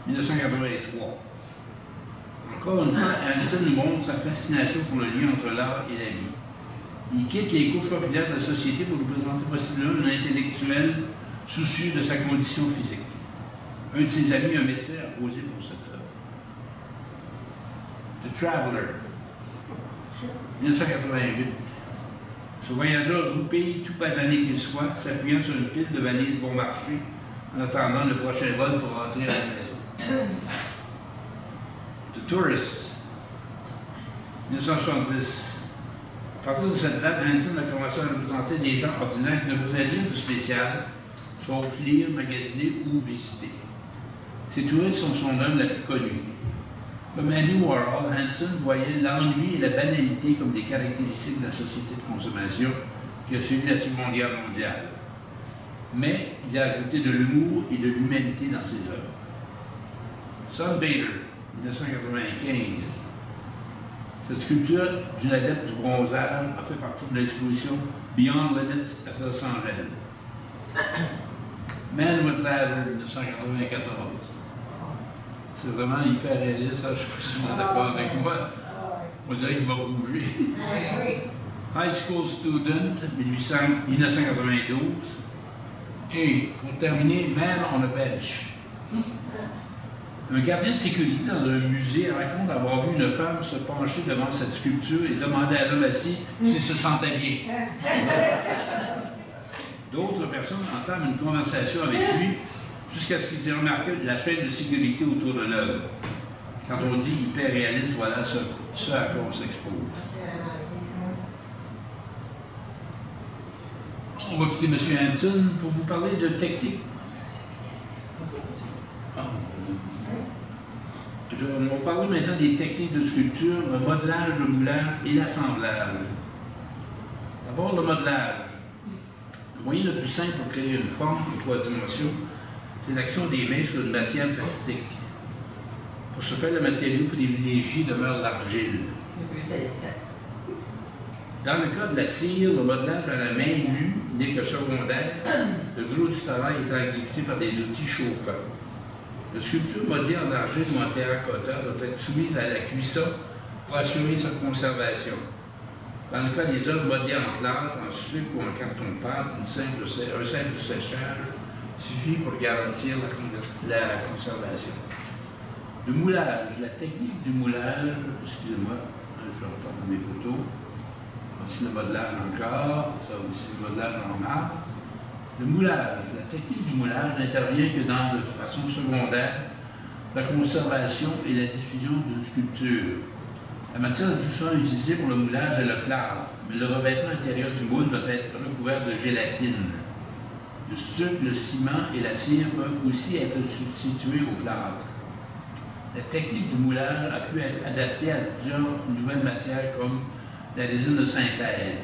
1983. Encore une fois, Hansen nous montre sa fascination pour le lien entre l'art et la vie. Il quitte les couches populaires de la société pour nous présenter possiblement un intellectuel soucieux de sa condition physique. Un de ses amis, un médecin, a posé pour cette œuvre. The Traveler, 1988. Ce voyageur groupé, tout basané qu'il soit, s'appuyant sur une pile de valises bon marché, en attendant le prochain vol pour rentrer à la maison. The Tourist, 1970. À partir de cette date, Hansen a commencé à représenter des gens ordinaires qui ne faisaient rien de spécial, sauf lire, magasiner ou visiter. Ces touristes sont son œuvre la plus connue. Comme Andy Warhol, Hansen voyait l'ennui et la banalité comme des caractéristiques de la société de consommation qui a suivi la Seconde Guerre mondiale. Mais il a ajouté de l'humour et de l'humanité dans ses œuvres. Sunbather, 1995. Cette sculpture d'une adepte du bronzage a fait partie de l'exposition Beyond Limits à Los Angeles. Man with Ladder, 1994. C'est vraiment hyper réaliste, je ne sais pas si vous êtes d'accord avec moi. On dirait qu'il va bouger. High School Student, 1992. Et pour terminer, Man on a Bench. Un gardien de sécurité dans un musée raconte avoir vu une femme se pencher devant cette sculpture et demander à l'homme assis s'il se sentait bien. D'autres personnes entament une conversation avec lui jusqu'à ce qu'ils aient remarqué la chaîne de sécurité autour de l'œuvre. Quand on dit hyper réaliste, voilà ce à quoi on s'expose. On va quitter M. Hansen pour vous parler de technique. On va parler maintenant des techniques de sculpture, le modelage, le moulage et l'assemblage. D'abord, le modelage. Le moyen le plus simple pour créer une forme en 3 dimensions, c'est l'action des mains sur une matière plastique. Pour ce faire, le matériau privilégié demeure l'argile. Dans le cas de la cire, le modelage à la main nue n'est que secondaire, le gros du travail étant exécuté par des outils chauffants. La sculpture modelée en argile ou en terracotta doit être soumise à la cuisson pour assurer sa conservation. Dans le cas des œuvres modelées en plâtre, en sucre ou en carton-pâte, un simple séchage suffit pour garantir la conservation. Le moulage, la technique du moulage, excusez-moi, je reprends mes photos. Voici le modelage encore, ça aussi le modelage en marbre. Le moulage, la technique du moulage n'intervient que dans, de façon secondaire, la conservation et la diffusion d'une sculpture. La matière du champ utilisée pour le moulage est le plâtre, mais le revêtement intérieur du moule doit être recouvert de gélatine. Le sucre, le ciment et la cire peuvent aussi être substitués au plâtre. La technique du moulage a pu être adaptée à plusieurs nouvelles matières comme la résine de synthèse.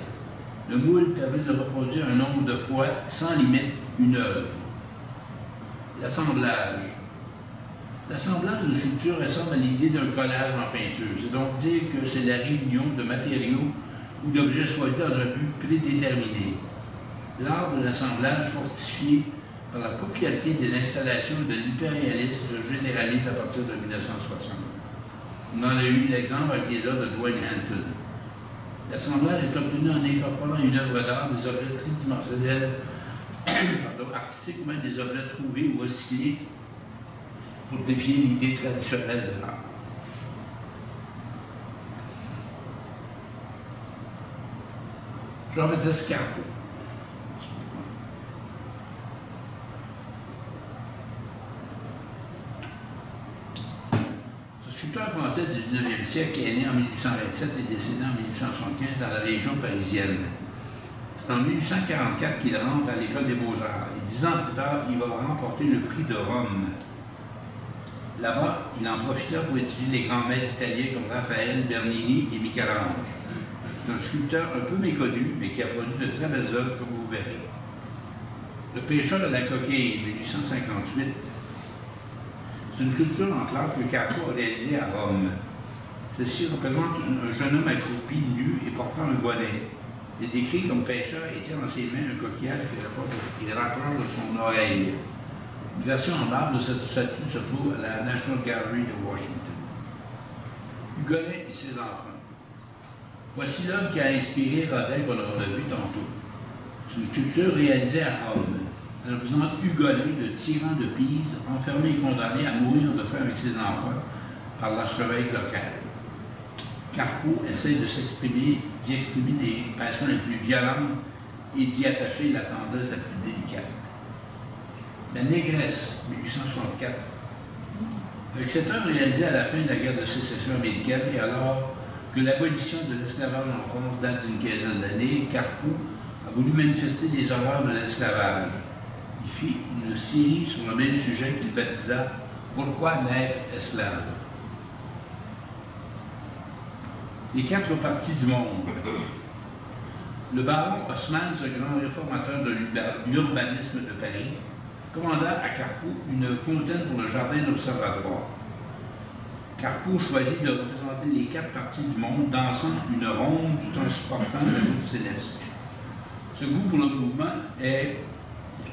Le moule permet de reproduire un nombre de fois, sans limite, une œuvre. L'assemblage. L'assemblage d'une sculpture ressemble à l'idée d'un collage en peinture. C'est donc dire que c'est la réunion de matériaux ou d'objets choisis dans un but prédéterminé. L'art de l'assemblage fortifié par la popularité des installations de l'hyperréalisme se généralise à partir de 1960. On en a eu l'exemple avec les œuvres de Dwayne Hansen. L'assemblage est obtenu en incorporant une œuvre d'art, des objets tridimensionnels, artistiques ou même des objets trouvés ou recyclés pour défier l'idée traditionnelle de l'art. Jean-Baptiste Carpeau. Ce sculpteur français du 19e siècle qui est né en 1827 et décédé en 1875 dans la région parisienne. C'est en 1844 qu'il rentre à l'École des Beaux-Arts et 10 ans plus tard, il va remporter le prix de Rome. Là-bas, il en profita pour étudier les grands maîtres italiens comme Raphaël, Bernini et Michel-Ange. C'est un sculpteur un peu méconnu, mais qui a produit de très belles œuvres, comme vous verrez. Le pêcheur de la coquille, 1858. C'est une sculpture en plâtre que Carpeau a réalisée à Rome. Ceci représente un jeune homme accroupi, nu et portant un bonnet. Il est décrit comme pêcheur et tient dans ses mains un coquillage qu'il rapproche de son oreille. Une version en marbre de cette statue se trouve à la National Gallery de Washington. Hugonet et ses enfants. Voici l'œuvre qui a inspiré Rodin qu'on a vu tantôt. C'est une sculpture réalisée à Rome. Elle représente Hugonet, le tyran de Pise, enfermé et condamné à mourir de faim avec ses enfants par l'archevêque local. Carpeau essaie de s'exprimer d'y exprimer les passions les plus violentes et d'y attacher la tendresse la plus délicate. La Négresse, 1864. Avec cette œuvre réalisée à la fin de la guerre de sécession américaine et alors que l'abolition de l'esclavage en France date d'une quinzaine d'années, Carpeaux a voulu manifester les horreurs de l'esclavage. Il fit une série sur le même sujet qu'il baptisa « Pourquoi naître esclave ?» Les quatre parties du monde. Le baron Haussmann, ce grand réformateur de l'urbanisme de Paris, commanda à Carpeaux une fontaine pour le jardin d'observatoire. Carpeaux choisit de représenter les quatre parties du monde dansant une ronde tout en supportant la voûte céleste. Ce goût pour le mouvement est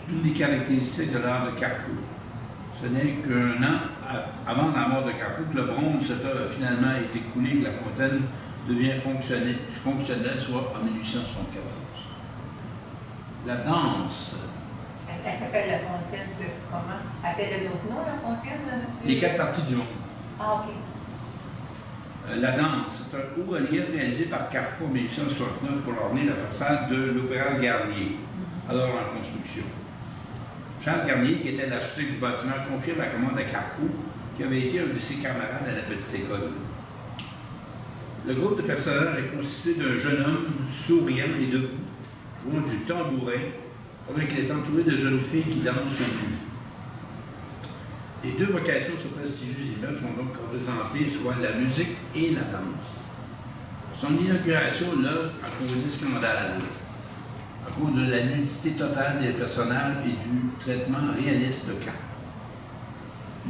une des caractéristiques de l'art de Carpeaux. Ce n'est qu'un an avant la mort de Carpeaux que le bronze de cette œuvre a finalement été coulé et que la fontaine devient fonctionnelle, soit en 1874. La danse. Elle s'appelle la fontaine de comment? A-t-elle un autre nom, la fontaine, monsieur? Les quatre parties du monde. Ah, OK. La danse, c'est un haut relief réalisé par Carpeaux en 1869 pour orner la façade de l'Opéra Garnier, alors en construction. Charles Garnier, qui était l'architecte du bâtiment, confie la commande à Carpeaux, qui avait été un de ses camarades à la petite école. Le groupe de personnages est constitué d'un jeune homme souriant et debout, jouant du tambourin, pendant qu'il est entouré de jeunes filles qui dansent chez lui. Les deux vocations de ce prestigieux immeuble sont donc représentées, soit la musique et la danse. Son inauguration, l'œuvre a causé scandale, à cause de la nudité totale des personnages et du traitement réaliste de Carpeaux.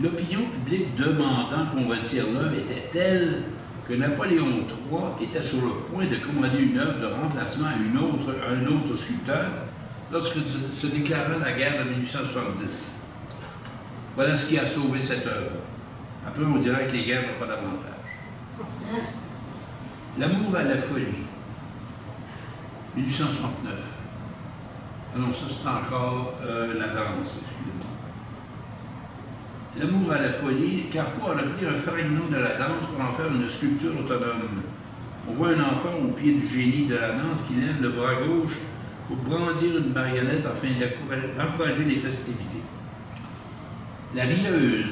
L'opinion publique demandant qu'on retire l'œuvre était telle que Napoléon III était sur le point de commander une œuvre de remplacement à un autre sculpteur lorsque se déclara la guerre de 1870. Voilà ce qui a sauvé cette œuvre. Après, on dirait que les guerres n'ont pas d'avantage. L'amour à la folie, 1869. Ah non, ça c'est encore la danse, excusez-moi. L'amour à la folie, Carpeaux a repris un fragment de la danse pour en faire une sculpture autonome. On voit un enfant au pied du génie de la danse qui lève le bras gauche pour brandir une marionnette afin d'encourager les festivités. La rieuse.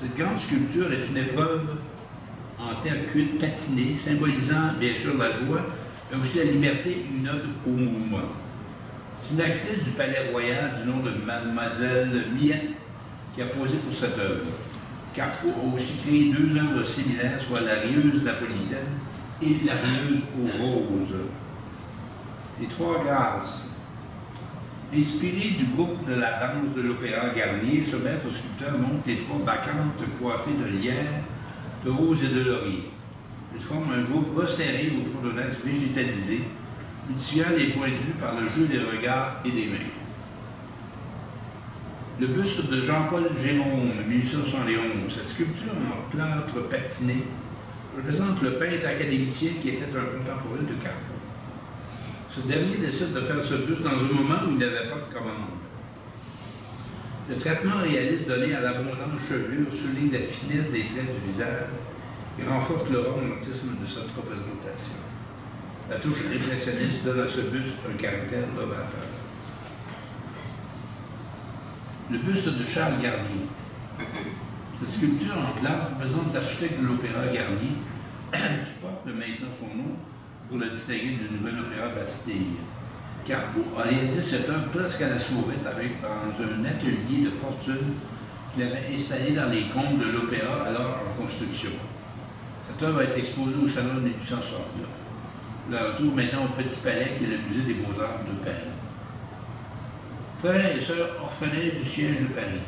Cette grande sculpture est une épreuve en terre cuite patinée, symbolisant bien sûr la joie, mais aussi la liberté et une ode au mouvement. C'est une actrice du Palais Royal du nom de Mademoiselle Miette qui a posé pour cette œuvre. Carpeaux a aussi créé deux œuvres similaires, soit la rieuse napolitaine et la rieuse aux roses. Les trois grâces. Inspiré du groupe de la danse de l'Opéra Garnier, ce maître sculpteur montre les trois bacchantes coiffées de lierre, de roses et de laurier. Ils forment un groupe resserré autour d'un axe végétalisé, multipliant les points de vue par le jeu des regards et des mains. Le buste de Jean-Paul Gérôme, 1871. Cette sculpture en plâtre patiné représente le peintre académicien qui était un contemporain de Carpeaux. Ce dernier décide de faire ce buste dans un moment où il n'avait pas de commande. Le traitement réaliste donné à l'abondante chevelure souligne la finesse des traits du visage et renforce le romantisme de cette représentation. La touche impressionniste donne à ce buste un caractère novateur. Le buste de Charles Garnier. Cette sculpture en plâtre représente l'architecte de l'Opéra Garnier, qui porte maintenant son nom pour le distinguer du nouvel opéra Bastille. Carpeaux a réalisé cette œuvre presque à la sauvette dans un atelier de fortune qu'il avait installé dans les combles de l'opéra alors en construction. Cette œuvre a été exposée au Salon de 1869. La retour maintenant au Petit Palais, qui est le musée des Beaux-Arts de Paris. Frères et sœurs orphelins du siège de Paris,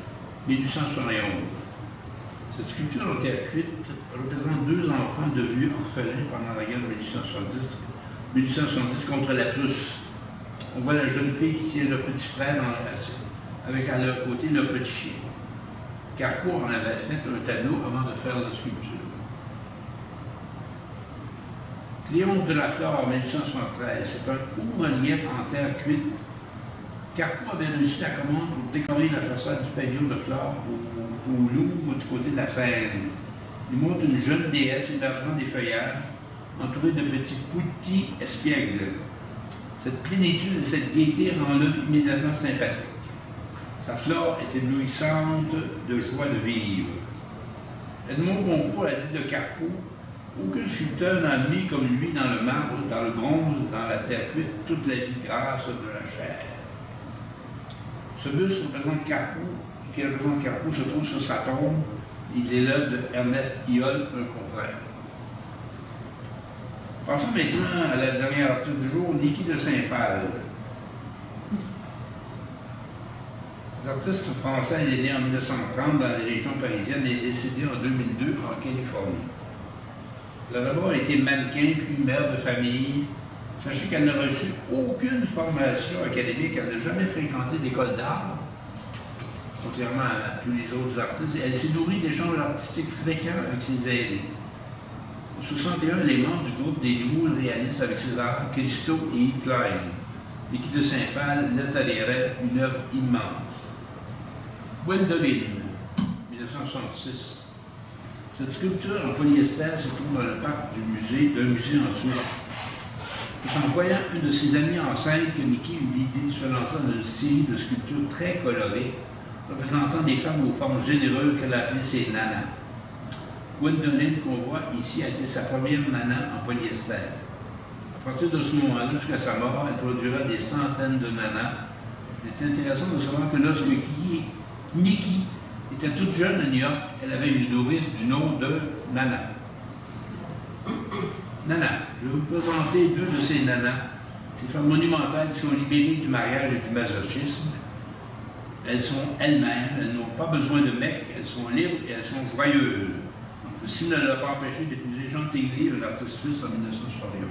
1871. Cette sculpture en terre cuite représente deux enfants devenus orphelins pendant la guerre de 1870 contre la Prusse. On voit la jeune fille qui tient leur petit frère avec à leur côté leur petit chien. Carpeaux en avait fait un tableau avant de faire la sculpture. Triomphe de la flore, 1873. C'est un haut relief en terre cuite. Carpeaux avait réussi la commande pour décorer la façade du pavillon de flore au Louvre du côté de la Seine. Il montre une jeune déesse hébergeant des feuillages entourée de petits poutis espiègles. Cette plénitude et cette gaieté rend l'homme immédiatement sympathique. Sa flore est éblouissante de joie de vivre. Edmond Goncourt a dit de Carpeaux: aucun sculpteur n'a mis comme lui dans le marbre, dans le bronze, dans la terre cuite, toute la vie grâce de la chair. Ce buste représente Carpeaux, qui représente Carpeaux se trouve sur sa tombe. Il est l'œuvre de Ernest Hiol, un confrère. Passons maintenant à la dernière artiste du jour, Niki de Saint-Phal. Cet artiste français est né en 1930 dans les régions parisiennes et est décédé en 2002 en Californie. Elle a d'abord été mannequin, puis mère de famille. Sachez qu'elle n'a reçu aucune formation académique, elle n'a jamais fréquenté d'école d'art, contrairement à tous les autres artistes. Elle s'est nourrie d'échanges artistiques fréquents avec ses aînés. En 1961, elle est membre du groupe des nouveaux réalistes avec César, Christo et Yves Klein. Niki de Saint-Phal laisse derrière elle une œuvre immense. Gwendoline, 1966. Cette sculpture en polyester se trouve dans le parc d'un musée en Suisse. C'est en voyant une de ses amies enceintes que Niki eut l'idée de se lancer dans une série de sculptures très colorées, représentant des femmes aux formes généreuses qu'elle a appelées ses nanas. Gwendoline, qu'on voit ici, a été sa première nana en polyester. À partir de ce moment-là, jusqu'à sa mort, elle produira des centaines de nanas. C'est intéressant de savoir que lorsque Niki était toute jeune à New York, elle avait une nourrice du nom de Nana. Nana, je vais vous présenter deux de ces nanas, ces femmes monumentales qui sont libérées du mariage et du masochisme. Elles sont elles-mêmes, elles n'ont pas besoin de mec, elles sont libres et elles sont joyeuses. Ceci ne l'a pas empêché d'épouser Jean Tegley, un artiste suisse en 1961.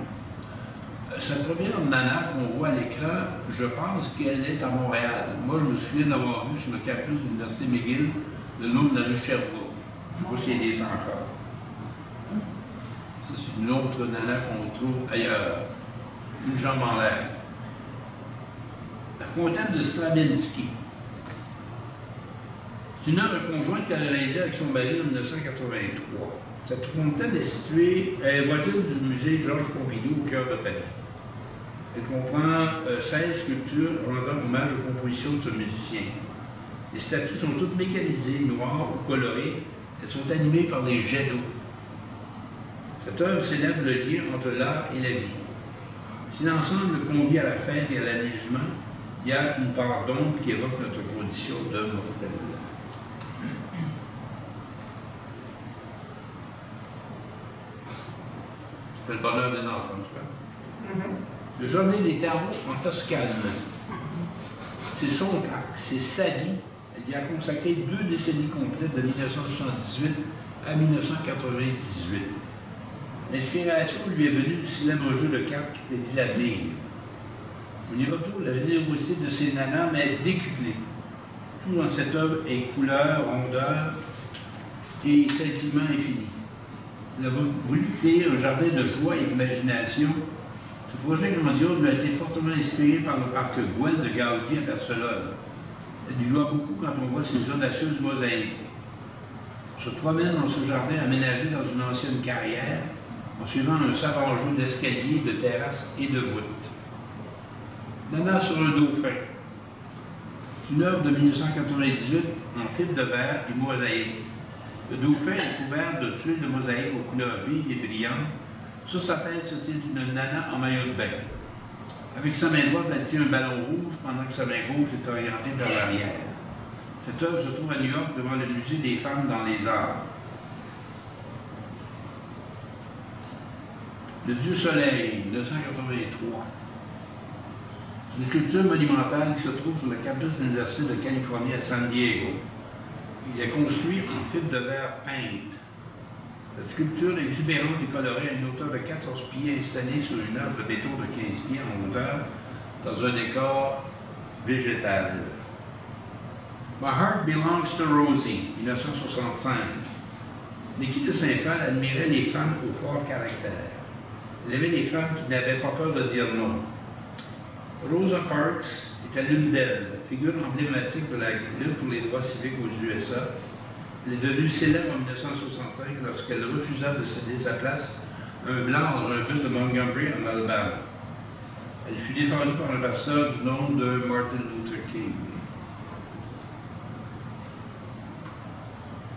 Cette première nana qu'on voit à l'écran, je pense qu'elle est à Montréal. Moi, je me souviens d'avoir vu sur le campus de l'Université McGill le nom de la rue Sherbrooke. Je ne sais pas si elle y est encore. C'est une autre nana qu'on trouve ailleurs. Une jambe en l'air. La fontaine de Stravinsky. C'est une œuvre conjointe qu'elle a réalisée avec son mari en 1983. Cette fontaine est située à la voisine du musée Georges Pompidou au cœur de Paris. Elle comprend 16 sculptures rendant hommage aux compositions de ce musicien. Les statues sont toutes mécanisées, noires ou colorées. Elles sont animées par des jets d'eau. Cette œuvre célèbre le lien entre l'art et la vie. Si l'ensemble convie à la fête et à l'allègement, il y a une part d'ombre qui évoque notre condition de mortel. C'est le bonheur des enfants, je crois. Le Jardin des Tarots en Toscane. C'est son parc, c'est sa vie. Elle y a consacré 2 décennies complètes de 1978 à 1998. L'inspiration lui est venue du célèbre jeu de cartes qui prédit l'avenir. On y retrouve la générosité de ces nanas, mais décuplée. Tout dans cette œuvre est couleur, rondeur et sentiment infini. Elle a voulu créer un jardin de joie et d'imagination. Ce projet grandiose lui a été fortement inspiré par le parc Güell de Gaudi à Barcelone. Elle lui doit beaucoup quand on voit ses audacieuses mosaïques. On se promène dans ce jardin aménagé dans une ancienne carrière, en suivant un savant jeu d'escaliers, de terrasses et de voûtes. Nana sur un dauphin. C'est une œuvre de 1998 en fibre de verre et mosaïque. Le dauphin est couvert de tuiles de mosaïque aux couleurs vives et brillantes. Sur sa tête se tient une nana en maillot de bain. Avec sa main droite, elle tient un ballon rouge pendant que sa main gauche est orientée vers l'arrière. Cette œuvre se trouve à New York devant le musée des femmes dans les arts. Le Dieu Soleil, 1983. C'est une sculpture monumentale qui se trouve sur le campus de l'Université de Californie à San Diego. Il est construit en fibre de verre peinte. Cette sculpture exubérante et colorée a une hauteur de 14 pieds installée sur une arche de béton de 15 pieds en hauteur dans un décor végétal. My Heart Belongs to Rosie, 1965. Niki de Saint-Phal admirait les femmes au fort caractère. Elle aimait les femmes qui n'avaient pas peur de dire non. Rosa Parks était l'une d'elles, figure emblématique de la lutte pour les droits civiques aux USA. Elle est devenue célèbre en 1965 lorsqu'elle refusa de céder sa place un blanc dans un bus de Montgomery en Alabama. Elle fut défendue par un pasteur du nom de Martin Luther King.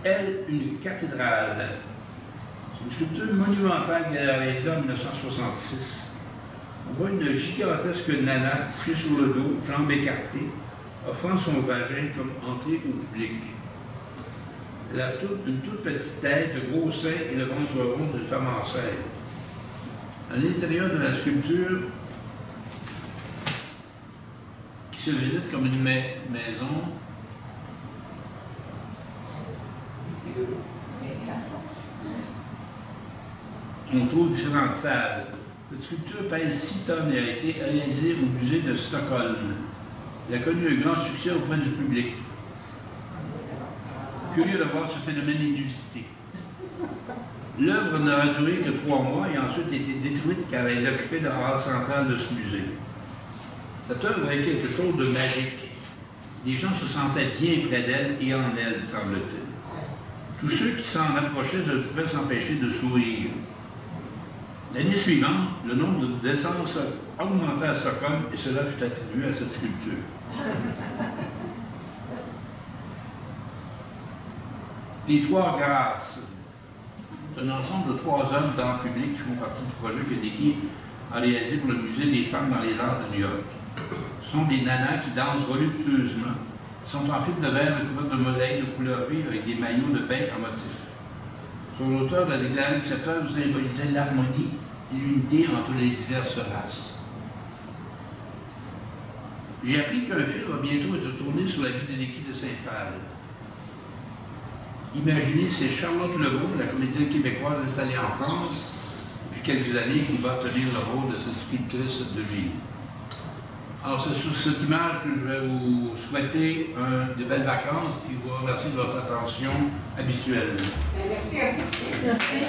Elle, une cathédrale. C'est une sculpture monumentale qu'elle a réalisée en 1966. On voit une gigantesque nana couchée sur le dos, jambes écartées, offrant son vagin comme entrée au public. Elle a une toute petite tête, de gros seins et le ventre rond d'une femme enceinte. À l'intérieur de la sculpture, qui se visite comme une maison, on trouve différentes salles. Cette sculpture pèse 6 tonnes et a été réalisée au musée de Stockholm. Elle a connu un grand succès auprès du public. Curieux de voir ce phénomène inusité. L'œuvre n'a duré que 3 mois et a ensuite été détruite car elle occupait le hall central de ce musée. Cette œuvre avait quelque chose de magique. Les gens se sentaient bien près d'elle et en elle, semble-t-il. Tous ceux qui s'en approchaient ne pouvaient s'empêcher de sourire. L'année suivante, le nombre d'essences augmentait à Stockholm et cela fut attribué à cette sculpture. Les 3 grâces. C'est un ensemble de 3 œuvres d'art public qui font partie du projet que Dickey a réalisé pour le Musée des femmes dans les arts de New York. Ce sont des nanas qui dansent voluptueusement. Ils sont en fil de verre recouverts de mosaïques de couleurs vives avec des maillots de bain en motif. Son auteur a déclaré que cette œuvre symbolisait l'harmonie et l'unité entre les diverses races. J'ai appris qu'un film va bientôt être tourné sur la vie de Dickey de Saint-Phal. Imaginez, c'est Charlotte Legault, la comédienne québécoise installée en France depuis quelques années, qui va tenir le rôle de cette sculptrice de génie. Alors, c'est sur cette image que je vais vous souhaiter de belles vacances et vous remercier de votre attention habituelle. Merci à tous. Merci.